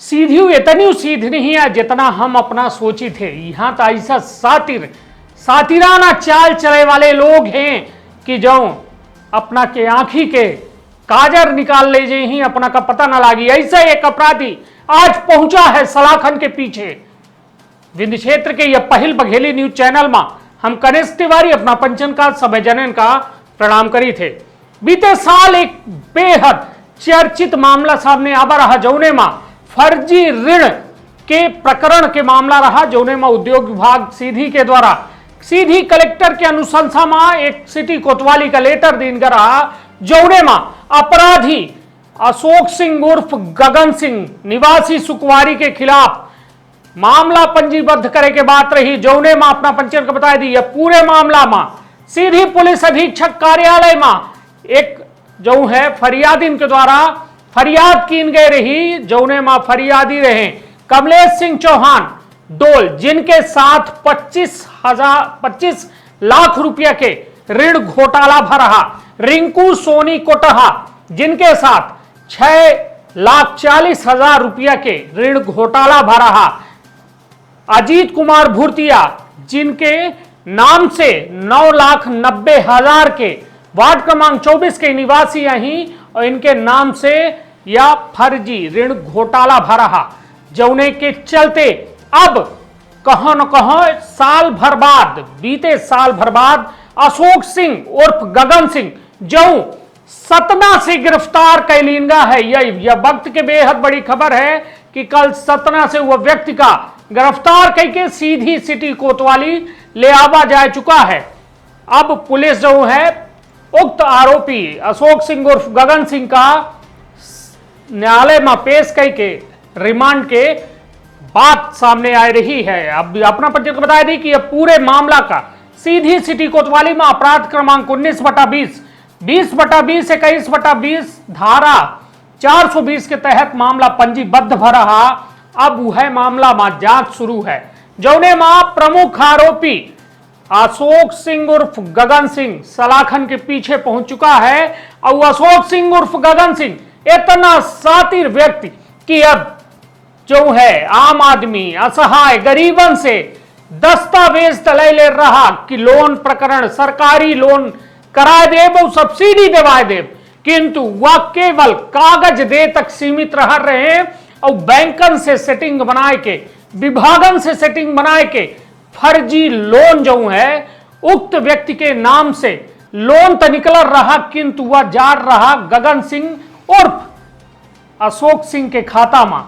सीधी इतनी सीधी नहीं है जितना हम अपना सोची थे। यहां तो ऐसा सातिराना चाल चले वाले लोग हैं कि जो अपना के आंखी के काजर निकाल ले जे ही अपना का पता ना लागी। ऐसा एक अपराधी आज पहुंचा है सलाखन के पीछे। विंध्य क्षेत्र के यह पहल बघेली न्यूज चैनल में हम कनिष्ठ तिवारी अपना पंचन का सभ्य जनन का प्रणाम करी थे। बीते साल एक बेहद चर्चित मामला सामने आवा रहा जौने में फर्जी ऋण के प्रकरण के मामला रहा जौने में उद्योग विभाग सीधी के द्वारा सीधी कलेक्टर के अनुशंसा में एक सिटी कोतवाली का लेटर दिन रहा जौने में अपराधी अशोक सिंह उर्फ गगन सिंह निवासी सुकवारी के खिलाफ मामला पंजीबद्ध करे के बात रही। जौने में अपना पंचन को बता दी पूरे मामला में सीधी पुलिस अधीक्षक कार्यालय में एक जो है फरियादी के द्वारा फरियाद कीन गई रही जौने में फरियादी रहे कमलेश सिंह चौहान डोल जिनके साथ 25 लाख रुपया के ऋण घोटाला भरा, रिंकू सोनी कोटहा जिनके साथ 6,40,000 रुपया के ऋण घोटाला भरा, अजीत कुमार भूर्तिया जिनके नाम से 9,90,000 के वार्ड क्रमांक 24 के निवासी यहीं और इनके नाम से या फर्जी ऋण घोटाला भरा जौने के चलते अब कहां न कहां साल भर बाद बीते साल भर बाद अशोक सिंह उर्फ गगन सिंह जो सतना से गिरफ्तार कैलिनगा है। यह वक्त के बेहद बड़ी खबर है कि कल सतना से वह व्यक्ति का गिरफ्तार करके सीधी सिटी कोतवाली ले आवा जा चुका है। अब पुलिस जो है उक्त आरोपी अशोक सिंह उर्फ गगन सिंह का न्यायालय में पेश करके रिमांड के बात सामने आ रही है। अब अपना पंचन को बता दी कि यह पूरे मामला का सीधी सिटी कोतवाली में अपराध क्रमांक 19/20, 20/20, 21/20 धारा 420 के तहत मामला पंजीबद्ध भरा। अब वह मामला में जांच शुरू है जौने में प्रमुख आरोपी अशोक सिंह उर्फ गगन सिंह सलाखन के पीछे पहुंच चुका है। और अशोक सिंह उर्फ गगन सिंह इतना सातिर व्यक्ति कि अब जो है आम आदमी असहाय गरीबन से दस्तावेज तले ले रहा कि लोन प्रकरण सरकारी लोन कराए देव और सब्सिडी दिवाए देव, किंतु वह केवल कागज दे तक सीमित रह रहे हैं और बैंकन से सेटिंग बनाए के विभागन से सेटिंग बनाए के फर्जी लोन जो है उक्त व्यक्ति के नाम से लोन तो निकल रहा किंतु वह जा रहा गगन सिंह उर्फ अशोक सिंह के खाता में,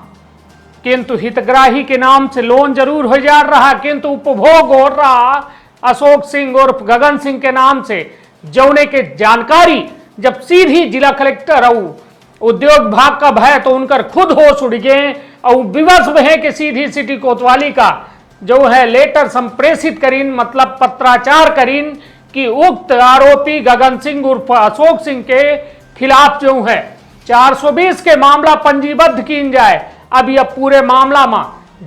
किंतु हितग्राही के नाम से लोन जरूर हो जा रहा किंतु उपभोग हो रहा अशोक सिंह उर्फ गगन सिंह के नाम से। जौने के जानकारी जब सीधी जिला कलेक्टर और उद्योग विभाग का भय तो उनकर खुद होश उड़ गए और विवश है कि सीधी सिटी कोतवाली का जो है लेटर संप्रेषित करीन मतलब पत्राचार करीन कि उक्त आरोपी गगन सिंह उर्फ अशोक सिंह के खिलाफ जो है 420 के मामला पंजीबद्ध की जाए। अब यह पूरे मामला में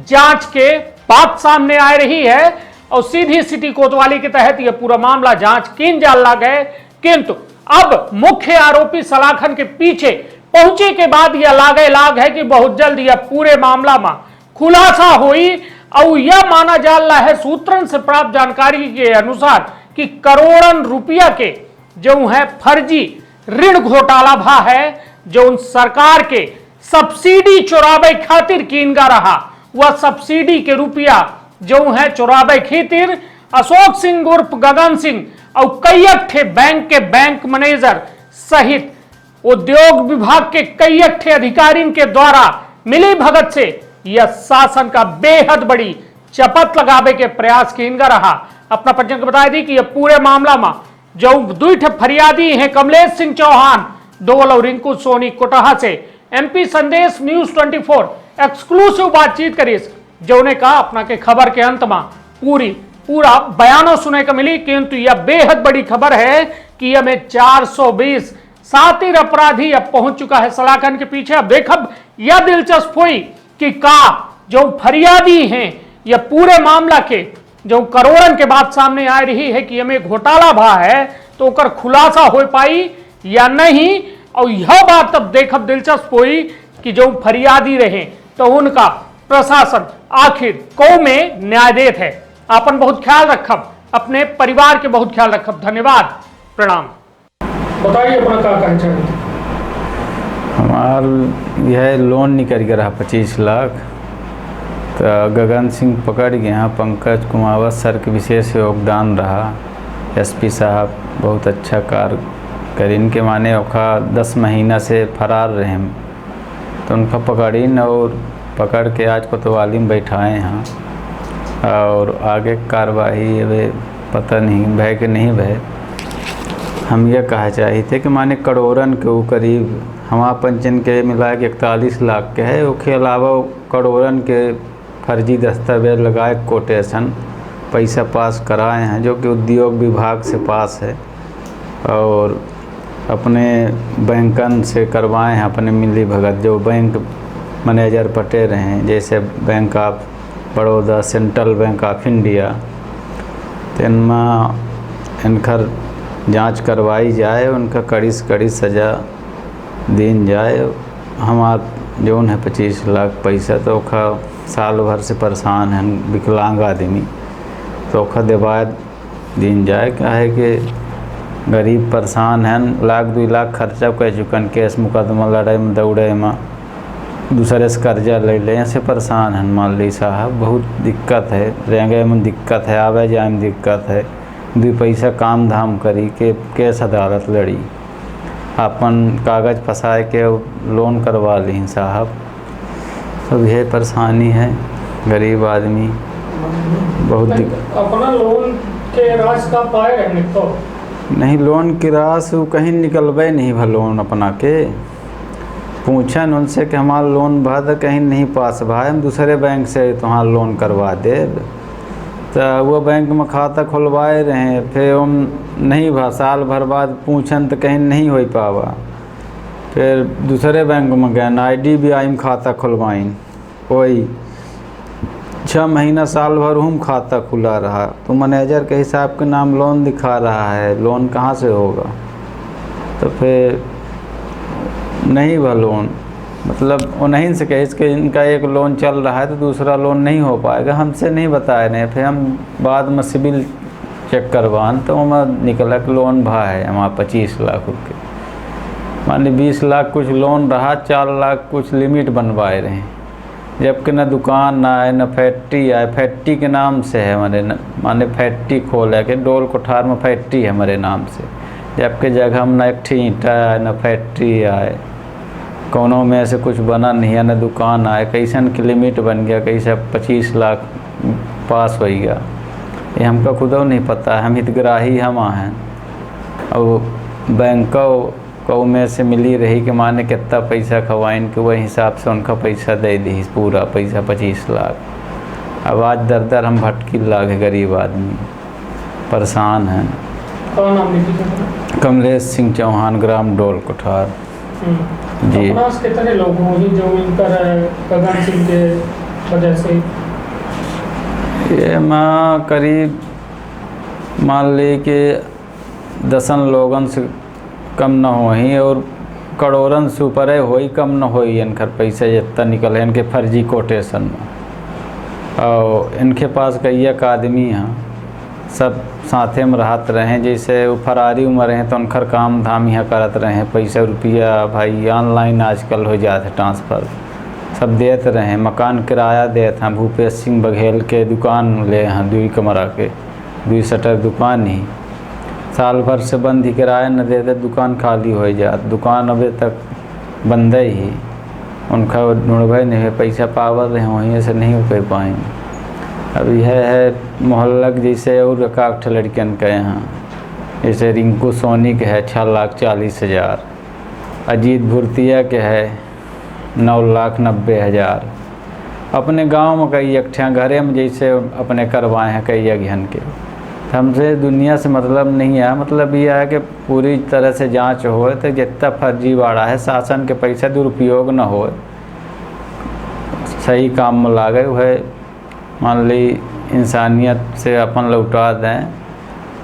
जांच के बात सामने आ रही है और सीधी सिटी कोतवाली के तहत यह पूरा मामला जांच की जा लगे, किंतु अब मुख्य आरोपी सलाखन के पीछे पहुंचे के बाद यह लाग है कि बहुत जल्द यह पूरे मामला में खुलासा हुई। और यह माना जा रहा है सूत्रन से प्राप्त जानकारी के अनुसार कि करोड़न रुपया के जो है फर्जी ऋण घोटाला भा है जो उन सरकार के सब्सिडी चुरावे खातिर कीनगा रहा। वह सब्सिडी के रुपया जो है चुरावे खातिर अशोक सिंह उर्फ गगन सिंह और कई ठे बैंक के बैंक मैनेजर सहित उद्योग विभाग के कई ठे अधिकारियों के द्वारा मिली भगत से यह शासन का बेहद बड़ी चपत लगावे के प्रयास कीनगा रहा। अपना पंचन को बता दी कि यह पूरे मामला में जो दुई ठे फरियादी हैं कमलेश सिंह चौहान डोल और रिंकू सोनी कोटहा से एमपी संदेश न्यूज 24 एक्सक्लूसिव बातचीत करीस जौने का अपना के खबर के अंत में पूरा बयानों सुने को मिली, किंतु यह बेहद बड़ी खबर है कि यह में 420 सातिर अपराधी अब पहुंच चुका है सलाखन के पीछे। अब देखब यह दिलचस्प हुई कि का जो फरियादी हैं यह पूरे मामला के जो करोड़न के बात सामने आ रही है कि हमें घोटाला भा है तो ओकर खुलासा हो पाई या नहीं। और यह बात तब देखब दिलचस्प हुई कि जो फरियादी रहे तो उनका प्रशासन आखिर को में न्याय देत है। अपन बहुत ख्याल रखब, अपने परिवार के बहुत ख्याल रखब। धन्यवाद, प्रणाम। बताइए अपना क्या कहना चाहिए। हमार यह लोन निकल के रहा 25 लाख, तो गगन सिंह पकड़ गए हैं। पंकज कुमावत सर के विशेष योगदान रहा। एसपी साहब बहुत अच्छा कार्य कर, इनके माने ओखा 10 महीना से फरार रहे, तो उनका पकड़ीन और पकड़ के आज कोतवाली में बैठाए हैं। और आगे कार्रवाई अभी पता नहीं भय कि नहीं भय। हम ये कहा चाहिए थे कि माने करोड़न के वो करीब हमारा पंचन के मिला के 41 लाख के है। उसके अलावा करोड़न के फर्जी दस्तावेज लगाए, कोटेशन पैसा पास कराए हैं जो कि उद्योग विभाग से पास है, और अपने बैंकन से करवाए हैं। अपने मिली भगत जो बैंक मैनेजर पटे रहे हैं, जैसे bank of Baroda, central bank of India, तो इनमें इनकर जांच करवाई जाए, उनका कड़ी से कड़ी सज़ा दिन जाए। हमार जो है 25 लाख पैसा तो ओखा साल भर से परेशान हैं, विकलांग आदमी, तो ओखा देवाद दिन जाए। क्या है कि गरीब परेशान हैं, 1-2 लाख खर्चा कर चुकन, केस मुकदमा लड़ाई में दौड़े में, दूसरे से कर्जा ले ले, ऐसे परेशान हैं। मान ली साहब बहुत दिक्कत है, रहेंगे में दिक्कत है, आवे जाए में दिक्कत है, 2 पैसा काम धाम करी के केस अदालत लड़ी, अपन कागज़ फंसाए के लोन करवा ली साहब। सब यह परेशानी है, गरीब आदमी बहुत अपना लोन के राशि का पाए रहने तो नहीं, लोन की राशि कहीं निकलबे नहीं भा। लोन अपना के पूछन उनसे कि हमारा लोन भर कहीं नहीं पास भाई, हम दूसरे बैंक से तुम्हारा लोन करवा दे, तो वो बैंक में खाता खुलवाए रहे, फिर हम नहीं भा, साल भर बाद पूछन तो कहीं नहीं हो पावा। फिर दूसरे बैंक में गए, IDBI में खाता खुलवाइन, वही 6 महीना साल भर हम खाता खुला रहा, तो मैनेजर के हिसाब के नाम लोन दिखा रहा है, लोन कहाँ से होगा। तो फिर नहीं भा लोन, मतलब उन्हीं से कहे इसके इनका एक लोन चल रहा है तो दूसरा लोन नहीं हो पाएगा, हमसे नहीं बताए नहीं। फिर हम बाद में सिविल चेक करवान तो हमें निकला कि लोन भा है हमारा 25 लाख रुपये, मान ली 20 लाख कुछ लोन रहा, 4 लाख कुछ लिमिट बनवाए रहे, जबकि न दुकान ना है न फैक्ट्री आए। फैक्ट्री के नाम से है हमारे, माने फैक्ट्री खोल है कि डोल कोठार में फैक्ट्री है हमारे नाम से, जबकि जगह में न एक ईंटा है न फैक्ट्री आए, कोनो में से कुछ बना नहीं है, न दुकान आए। कैसन की लिमिट बन गया, कैसे 25 लाख पास हो गया, ये हमका खुद नहीं पता है। हम हितग्राही हम हैं, और बैंकों में से मिली रही कि माने कितना पैसा खवाइन के वही हिसाब से उनका पैसा दे दी, पूरा पैसा 25 लाख। अब आज दर दर हम भटकी लागे, गरीब आदमी परेशान हैं। कमलेश सिंह चौहान, ग्राम डोल कोठार जी। कितने लोग होंगे जो इनकर गगन सिंह के वजह से ये माँ करीब मान ली कि 10 लोगन से कम न हो ही, और करोड़न से ऊपर हो ही कम न हो ही इनकर पैसा जितना निकले इनके फर्जी कोटेशन में। और इनके पास कई एक आदमी हैं, सब साथे में रहत रहे, जैसे वो फरारी उम्र हैं तो उनकर काम धाम यहाँ करत रहे, पैसा रुपया भाई ऑनलाइन आजकल हो जाते ट्रांसफ़र, सब देते रहे। मकान किराया देते हैं, भूपेश सिंह बघेल के दुकान ले हैं, 2 कमरा के 2 शटर दुकान ही, साल भर से बंद ही, किराया न देते, दुकान खाली हो जात, दुकान अभी तक बंद ही, उनका ढूंढे नहीं, पैसा पावर रहे वहीं से नहीं कर पाएंगे। अब यह है मोहल्ला जैसे और एकाठ लड़कियन के यहाँ, जैसे रिंकू सोनी के है 6,40,000, अजीत भुरतिया के है 9,90,000। अपने गांव में कई एकठिया घरे में जैसे अपने करवाए हैं कई अघियन के। हमसे दुनिया से मतलब नहीं है, मतलब यह है कि पूरी तरह से जांच हो तो जितना फर्जीवाड़ा है, शासन के पैसा दुरुपयोग न हो, सही काम में लागे, वह मान ली इंसानियत से अपन लौटा दें,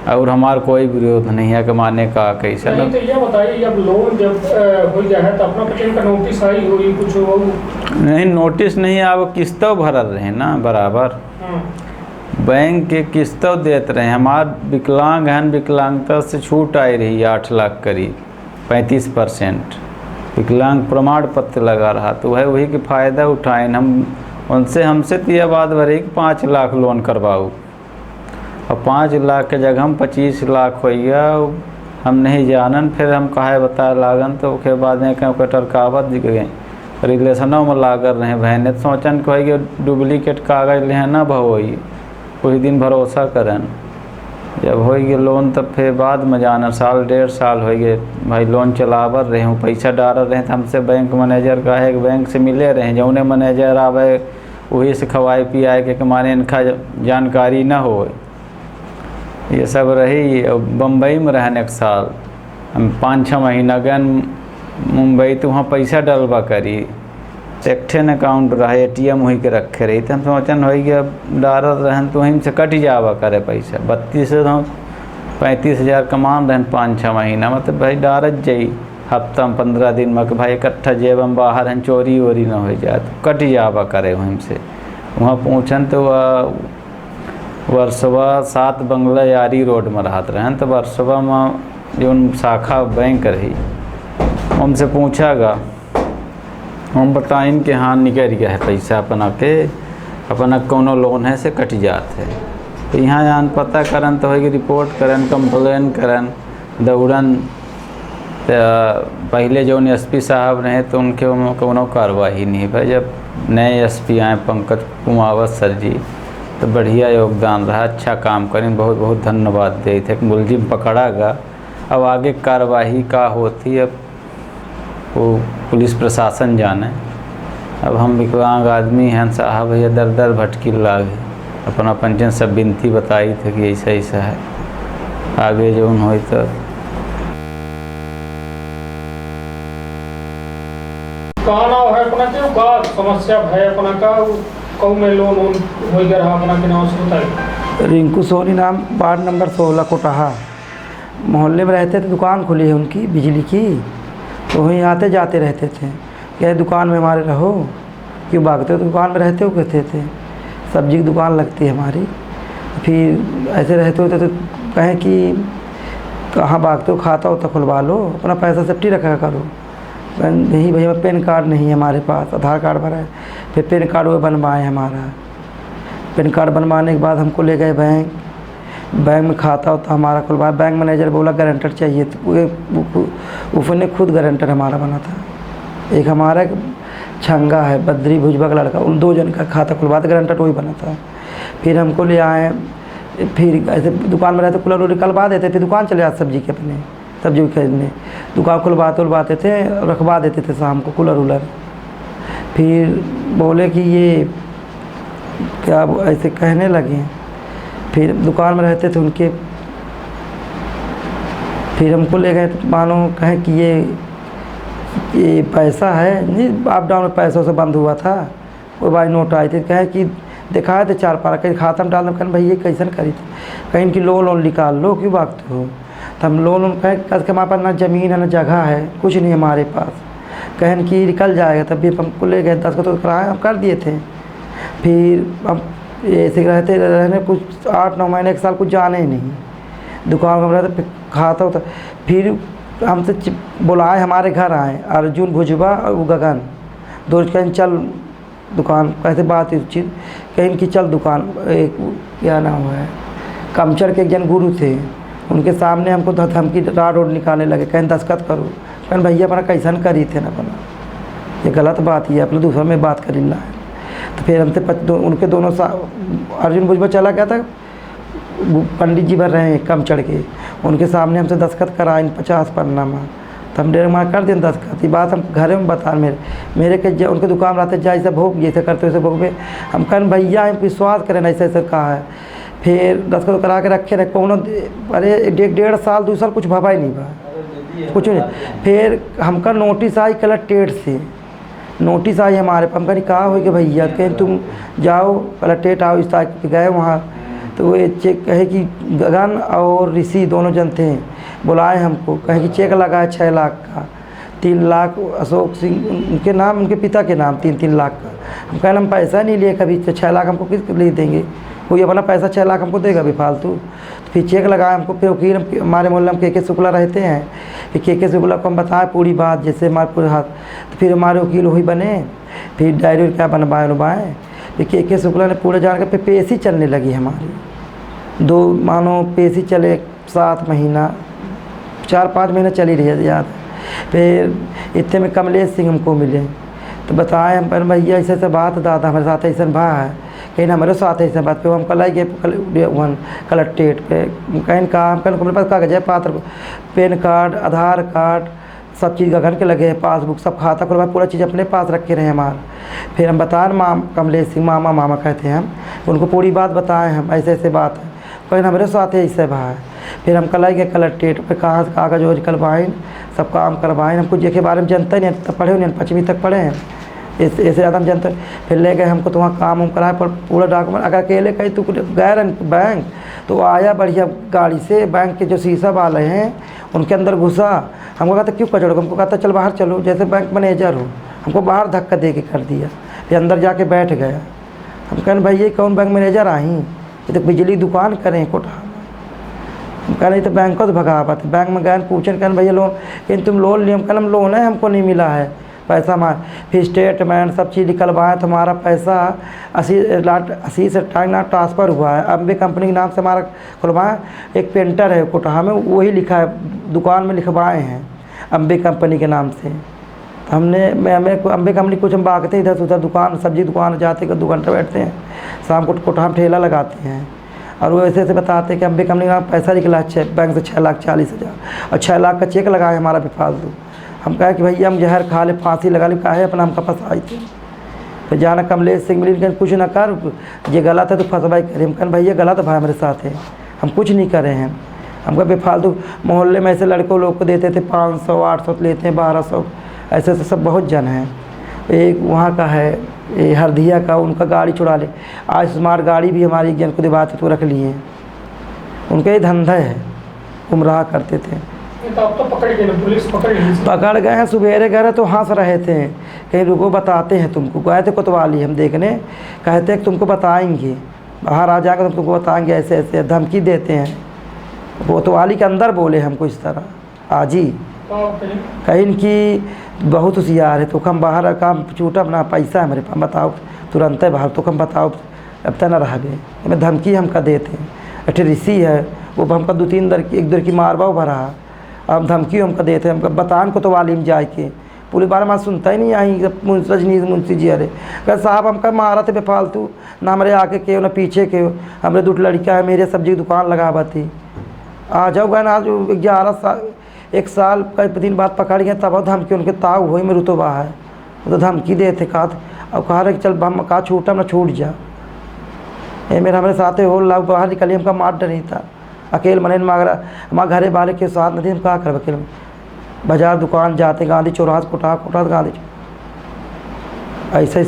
और हमारा कोई विरोध नहीं है कमाने का कैसा नहीं तो ये बताइए, जब लोन जब हो गया है तो अपना पचन का नोटिस आई होगी कुछ हो? नहीं, नोटिस नहीं, अब किस्तों भरल रहे ना बराबर, बैंक के किस्तों देते रहे। हमार विकलांग हैं, विकलांगता से छूट आई रही 8 लाख करीब 35%। विकलांग प्रमाण पत्र लगा रहा तो वही के फ़ायदा उठाएं हम उनसे। हमसे तो यह बात भरी कि 5 लाख लोन करवाओ, और 5 लाख के जगह हम 25 लाख हो गया। हम नहीं जानन, फिर हम कहे बता लागन तो उसके बाद में क्यों टरकावत दिख गए, रिलेशनों में लागर रहे बहने, तो सोचन कहे डुप्लीकेट कागज ले ना भवई, कुछ दिन भरोसा करन। जब हो गए लोन तब फिर बाद में जाना, 1.5 साल हो गए भाई लोन चलावर रहे हूँ, पैसा डाल रहे तो हमसे बैंक मैनेजर का है, बैंक से मिले रहे, जौने मैनेजर आवे वही से खवाए पियाए के माने इनका जानकारी ना हो। ये सब रही। बम्बई में रहने के साल हम 5-6 महीना गए मुंबई, तो वहाँ पैसा डलवा करी, सेक्शन अकाउंट रहा, ATM वहीं के रखे रही, तो हम सोचन हो गया डालत रहन तो वहीं से कट जावा करे पैसा। 32 से 35 हज़ार कमान रहन 5-6 महीना, मतलब भाई डालत जाई हफ्ता में 15 दिन में कि भाई इकट्ठा जेब हम बाहर हैं, चोरी वोरी ना हो जाए, तो कट जावा करे वहीं से। वहाँ पहुँचन तो वर्सोवा 7 बंगला यारी रोड में रहत रहन, तो वर्सोवा में जो शाखा बैंक रही उनसे पूछागा, हम बताइन कि हाँ निकल गया है पैसा अपना कोनो लोन है से कट जाते है। तो यहाँ जान पता करन तो होगी, रिपोर्ट करन, कंप्लेन करन, दौड़न। तो पहले जो SP साहब रहे तो उनके कोनो कार्रवाई नहीं भाई। जब नए SP आए पंकज कुमावत सर जी, तो बढ़िया योगदान रहा, अच्छा काम करें, बहुत बहुत धन्यवाद दे थे। मुलजिम पकड़ा गया, अब आगे कार्रवाई का होती अब वो पुलिस प्रशासन जाने। अब हम विकलांग आदमी हैं साहब, भैया दर दर भटकी लागे, अपना पंचन सब विनती बताई थे कि ऐसा ऐसा है, आगे जो हो तो कहाँ ना है अपना क्यों का समस्या है अपना का कौ में लोन हो गया रहा अपना के नाम से बताइए। रिंकू सोनी नाम, वार्ड नंबर 16 कोटहा मोहल्ले में रहते थे। दुकान खुली है उनकी बिजली की, तो वहीं आते जाते रहते थे। क्या दुकान में हमारे रहो, क्यों भागते हो, दुकान में रहते हो कहते थे। सब्जी की दुकान लगती है हमारी। फिर ऐसे रहते होते तो कहें कि कहाँ भागते हो, खाता हो तो खुलवा लो, अपना पैसा सेफ्टी रखा करो। नहीं भैया पैन कार्ड नहीं है हमारे पास, आधार कार्ड भरा है। फिर पैन कार्ड वो बनवाए हमारा। पैन कार्ड बनवाने के बाद हमको ले गए बैंक में खाता होता हमारा खुलवाया। बैंक मैनेजर बोला गारंटर चाहिए, तो उसने खुद गारंटर हमारा बना था। एक हमारा छंगा है बद्री भुजबा का लड़का, उन 2 जन का खाता खुलवाते, गारंटर वही बना था। फिर हमको ले आए, फिर ऐसे दुकान में रहते कूलर निकलवा देते थे, दुकान चले जाते सब्जी के अपने, सब्जी खरीदने दुकान खुलवाते थे, रखवा देते थे शाम को कूलर वूलर। फिर बोले कि ये क्या ऐसे कहने लगे। फिर दुकान में रहते थे उनके, फिर हमको ले गए, मानो कहें कि ये पैसा है नहीं, अप डाउन में पैसों से बंद हुआ था। वो भाई नोट आए थे, कहें कि दिखाए थे 4-5 कहीं खाता में डालना, कहें भाई ये कैसे करी थी, कहीं इनकी लोन निकाल लो, क्यों भागते हो। तो हम लोन कहें कि हमारे पास ना ज़मीन है ना जगह है, कुछ नहीं हमारे पास, कहन कि निकल जाएगा। तब भी हमको ले गए, 10 को तो कराए हम कर दिए थे। फिर हम ऐसे रहने कुछ 8-9 महीने 1 साल कुछ जाने ही नहीं, दुकान में रहते खाता होता। फिर हमसे बुलाए, हमारे घर आए अर्जुन भुजबा और वो गगन, 2 कहीं चल दुकान, कैसे बात इस चीज़ कहीं कि चल दुकान, एक क्या नाम है कमचर के एक जन गुरु थे, उनके सामने हमको धमकी राड रोड निकालने लगे, कहीं दस्खत करो। कहीं भैया अपना कैसन करी थे ना, अपना ये गलत बात ही है, अपने दूसरा में बात करी ला है। तो फिर हमसे उनके दोनों अर्जुन भुजबा चला गया था, पंडित जी भर रहे हैं कम चढ़ के, उनके सामने हमसे दस्खत कराए 50 पन्नामा। तो हम डेढ़ माह कर दें दस्खत। ये बात हम घर में बता मेरे के उनके दुकान रहते जाए सब भोग जैसे करते वैसे भोग में हम कहन भैया हम विश्वास करें ऐसे ऐसे कहा है। फिर दस्खत करा के रखे रहे कोनो, अरे 1.5 साल 2 साल कुछ भवा ही नहीं बा, कुछ नहीं। फिर हमका नोटिस आई कलेक्ट्रेट से, नोटिस आई हमारे पर, हम कहीं कहा हो कि भैया कहीं तुम जाओ कलेक्ट्रेट आओ, इस तारीख पे गए वहाँ। तो वो चेक कहे कि गगन और ऋषि दोनों जन थे, बुलाए हमको, कहे कि चेक लगा है 6 लाख का, 3 लाख अशोक सिंह उनके नाम, उनके पिता के नाम 3-3 लाख का। हम कहना हम पैसा नहीं लिए कभी, तो 6 लाख हमको किस लिए देंगे, कोई अपना पैसा 6 लाख हमको देगा भी फालतू। तो फिर चेक लगाया हमको, फिर वकील हमारे मोहल्ले में के शुक्ला रहते हैं, फिर के शुक्ला को हम बताएं पूरी बात, जैसे हमारे पूरे हाथ, तो फिर हमारे वकील वही बने, फिर डायरी क्या बनवाए, फिर के शुक्ला ने पूरे जान के फिर पेशी चलने लगी हमारी, 2 मानो पेशी चले 7 महीना 4-5 महीने चली रही है याद। फिर इतने में कमलेश सिंह हमको मिले, तो बताए हम पर भैया ऐसे ऐसे बात दादा हमारे साथ ऐसा भा है, कहीं हमारे साथ ऐसे बात पे हम कल आई गए वन कलेक्ट्रेट पे, कहीं कहा हम मेरे पास कागज है, पात्र पैन कार्ड, आधार कार्ड, सब चीज़ गगन के लगे हैं, पासबुक सब खाता खुलवा, पूरा चीज़ अपने पास रखे रहे हमारे। फिर हम बताएं कमलेश सिंह मामा कहते हैं हम, उनको पूरी बात बताएं हम ऐसे ऐसे बात है, कहीं हमारे साथ ऐसे भा है। फिर हम कल गए कलेक्ट्रेट पर, कहाँ से कागज वोज करवाएँ, सब काम करवाएँ, हम कुछ के बारे में जानते नहीं, तब पढ़े नहीं, 5वीं तक पढ़े हैं, ऐसे ज़्यादा हम जानते। फिर ले गए हमको, तो वहाँ काम कराए, पर पूरा डॉक्यूमेंट, अगर अकेले कहीं तो गए बैंक, तो आया बढ़िया गाड़ी से, बैंक के जो शीशा वाले हैं उनके अंदर घुसा, हमको कहता क्यों कचड़ो, हमको कहता चल बाहर चलो, जैसे बैंक मैनेजर हो, हमको बाहर धक्का दे के कर दिया, फिर अंदर जाके बैठ गया। हम कहने भाई ये कौन बैंक मैनेजर आई, ये तो बिजली दुकान करें कोटा, हम कह रहे तो बैंक को तो भगावत, बैंक में गए पूछे, कहने भैया लोन, लेकिन तुम लोन लिए, हम कहना लोन है हमको नहीं मिला है पैसा हमारा, फिर स्टेटमेंट सब चीज़ निकलवाए, तो हमारा पैसा 80 से ट्रांसफ़र हुआ है, अम्बे कंपनी के नाम से हमारा खुलवाए, एक पेंटर है कोटा में, वही लिखा है दुकान में लिखवाए हैं अम्बे कंपनी के नाम से। तो हमें अम्बे कंपनी कुछ हम भागते इधर से उधर, दुकान सब्जी दुकान जाते 2 घंटे बैठते हैं, शाम को कोटा में ठेला लगाते हैं, और वो ऐसे ऐसे बताते हैं कि अम्बे कंपनी का पैसा निकला बैंक से 6,40,000 और 6 लाख का चेक लगाए हमारा भी फालतू। हम कहे कि भैया हम जहर खा ले, फांसी लगा ले, काहे अपना हमका फंसाई थे। फिर जाना कमलेश सिंह मिली, कुछ ना कर, ये गलत है तो फंसवाई करे, हम कहने भैया गलत भाई मेरे साथ है, हम कुछ नहीं करे हैं। हमको बेफालतू मोहल्ले में ऐसे लड़कों लोग को देते थे 500 800 लेते हैं 1200, ऐसे ऐसे सब बहुत जन हैं। एक वहाँ का है ये हरदिया का, उनका गाड़ी चुरा ले, आज स्मार्ट गाड़ी भी हमारी जन को दिवाते तो रख लिए हैं, उनका ये धंधा है, गुमराह करते थे। तो अब तो पकड़ गए, पुलिस पकड़ गए हैं, सुबेरे गए तो हंस रहे थे, कहीं रुको बताते हैं तुमको, गए थे कोतवाली हम देखने, कहते हैं तुमको बताएंगे, बाहर आ जाकर तुमको बताएंगे, ऐसे ऐसे धमकी देते हैं। कोतवाली के अंदर बोले हमको इस तरह आज ही, कहीं कि बहुत होशियार है, तो हम बाहर काम छूटा अपना पैसा है मेरे पास, बताओ तुरंत है बाहर, तो हम बताओ अब तक न रह गए, हमें धमकी हमका देते हैं। अठे ऋषि है वो हमका 2-3 दर की 1 दर की मारवा भरा, अब धमकी हमका देते हैं, हमका बतान कोतवाली में जाए के, पुलिस बारे में सुनता ही नहीं आई, रजनीश मुंशी जी अरे कह साहब हमका मारा थे बेफालतू, ना हमारे आके के ना पीछे के, हमारे 2 लड़कियाँ है, मेरे सब्जी की दुकान लगावा थी, आ जाओ गए ना, आज 11 साल 1 साल कई दिन बाद पकड़ गए, तब धमकी उनके ताव हुई में रुतबा है, वो तो धमकी देते कहा, अब कहा रहे कि चल हम कहा छूटा ना छूट जा, ये मेरे हमारे साथ हो लाभ बाहर निकली, हमका मार डर नहीं था, अकेले मने मांगरा हमारे घरे वाले के साथ नहीं, हम कहा कर अकेले बाजार दुकान जाते, गांधी चौराहा कोटा गांधी ऐसे